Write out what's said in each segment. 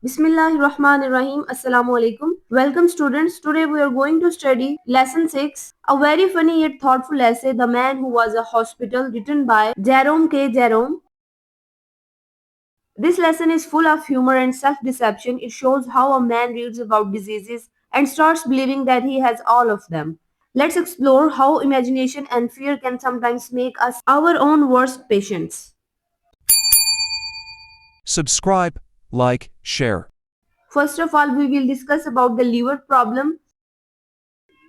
Bismillahirrahmanirrahim. Assalamu alaikum. Welcome students. Today we are going to study lesson 6, a very funny yet thoughtful essay, The Man Who Was a Hospital, written by Jerome K. Jerome. This lesson is full of humor and self-deception. It shows how a man reads about diseases and starts believing that he has all of them. Let's explore how imagination and fear can sometimes make us our own worst patients. Subscribe, like, share. First of all, we will discuss about the liver problem.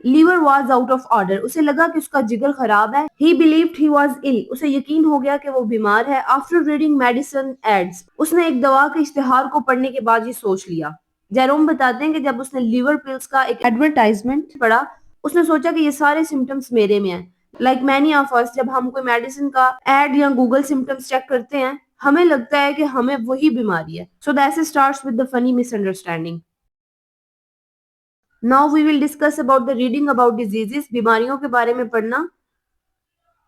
Liver was out of order, उसे लगा कि उसका जिगर खराब है. ही believed he was ill, उसे यकीन हो गया कि वो बीमार है. आफ्टर रीडिंग मेडिसिन एड्स, उसने एक दवा के इश्तिहार को पढ़ने के बाद ये सोच लिया. जेरोम बताते हैं कि जब उसने लीवर पिल्स का एक एडवर्टाइजमेंट पढ़ा, उसने सोचा कि ये सारे सिम्टम्स मेरे में हैं. लाइक मैनी ऑफ अस, जब हम कोई मेडिसिन का एड या गूगल सिम्टम्स चेक करते हैं, हमें लगता है कि हमें वही बीमारी है. So that starts with the funny misunderstanding. Now we will discuss about the reading about diseases, बीमारियों के बारे में पढ़ना.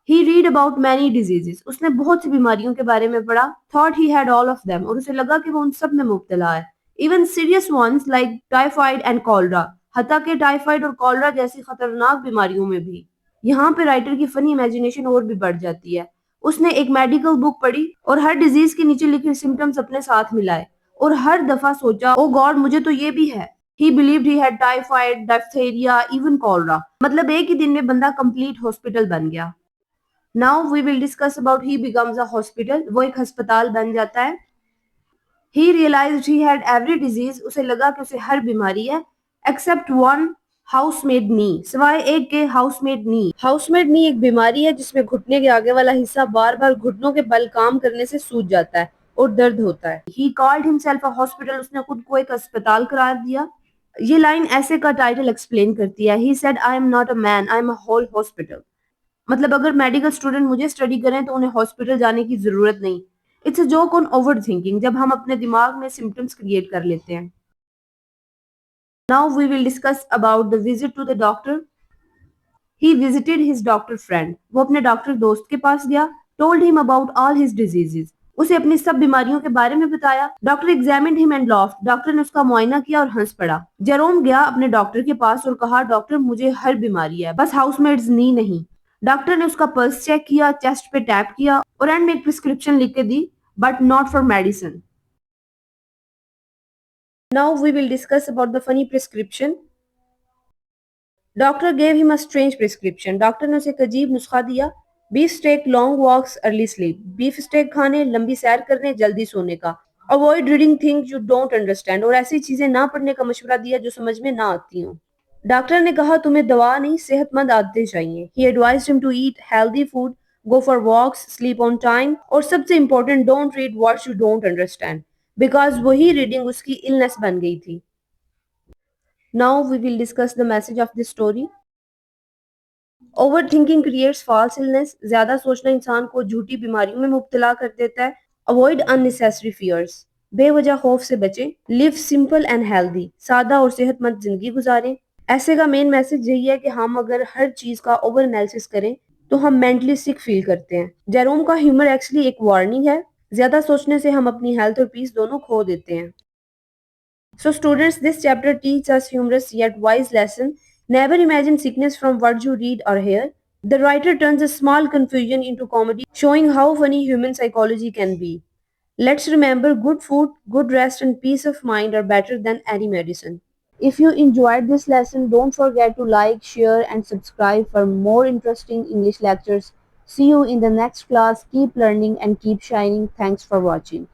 He read about many diseases, उसने बहुत सी बीमारियों के बारे में पढ़ा. Thought he had all of them, और उसे लगा कि वो उन सब में मुब्तला है. Even serious ones like typhoid and cholera, हत्ता के टाइफाइड और कॉलरा जैसी खतरनाक बीमारियों में भी. यहाँ पे राइटर की फनी इमेजिनेशन और भी बढ़ जाती है. उसने एक मेडिकल बुक पढ़ी और हर डिजीज के नीचे लिखे सिम्टम्स अपने साथ मिलाए और हर दफा सोचा, ओ गॉड, मुझे तो ये भी है. He believed he had typhoid, diphtheria, even cholera. मतलब एक ही दिन में बंदा कंप्लीट हॉस्पिटल बन गया. Now we will discuss about he becomes a hospital. वो एक अस्पताल बन जाता है. He realized he had every disease. उसे लगा कि उसे हर बीमारी है. Except one, housemaid knee. सिवाय एक के housemaid knee. Housemaid knee एक बीमारी है जिसमें घुटने के आगे वाला हिस्सा बार बार घुटनों के बल काम करने से सूज जाता है और दर्द होता है. He called himself a hospital. उसने खुद को एक अस्पताल करार दिया. ये लाइन ऐसे का टाइटल एक्सप्लेन करती है. He said, I am not a man, I am a whole hospital. मतलब अगर मेडिकल स्टूडेंट मुझे स्टडी करें तो उन्हें हॉस्पिटल जाने की जरूरत नहीं. It's a joke on over thinking, जब हम अपने दिमाग में सिम्टम्स क्रिएट कर लेते हैं. Now we will discuss about the visit to the doctor. He visited his doctor friend. वो अपने डॉक्टर दोस्त के पास गया. Told him about all his diseases. उसे अपनी सब बीमारियों के बारे में बताया. Doctor examined him and laughed. Doctor ने उसका मुआयना किया और हंस पड़ा. जेरोम गया अपने डॉक्टर के पास और कहा, डॉक्टर, मुझे हर बीमारी है, बस हाउसमेड्स नी नहीं. डॉक्टर ने उसका पल्स चेक किया, चेस्ट पे टैप किया और एंड में एक प्रिस्क्रिप्शन लिख के दी, but not for medicine. Now we will discuss about the funny prescription. Doctor gave him a strange prescription. Doctor ने उसे एक अजीब नुस्खा दिया. Beef steak, long walks, early sleep. Beef steak खाने, लंबी सैर करने, जल्दी सोने का. Avoid reading things you don't understand, और ऐसी चीजें ना पढ़ने का मशवरा दिया जो समझ में ना आती हों. डॉक्टर ने कहा, तुम्हें दवा नहीं, सेहतमंद आदतें चाहिए. He advised him to eat healthy food, go for walks, sleep on time, और सबसे important, don't read what you don't understand, because वही रीडिंग उसकी इलनेस बन गई थी. Now we will discuss the message of this story. Over thinking creates false illness. ज्यादा सोचना इंसान को झूठी बीमारियों में मुब्तला कर देता है. Avoid unnecessary fears. बेवजह खौफ से बचें. Live simple and healthy. सादा और सेहतमंद जिंदगी गुजारें. ऐसे का मेन मैसेज यही है कि हम अगर हर चीज का ओवर एनालिसिस करें तो हम मेंटली सिक फील करते हैं. जेरोम का ह्यूमर एक्चुअली एक वार्निंग है. ज्यादा सोचने से हम अपनी हेल्थ और पीस दोनों खो देते हैं. So students, this chapter teaches us humorous yet wise lesson. Never imagine sickness from what you read or hear. The writer turns a small confusion into comedy, showing how funny human psychology can be. Let's remember, good food, good rest and peace of mind are better than any medicine. If you enjoyed this lesson, don't forget to like, share and subscribe for more interesting English lectures. See you in the next class. Keep learning and keep shining. Thanks for watching.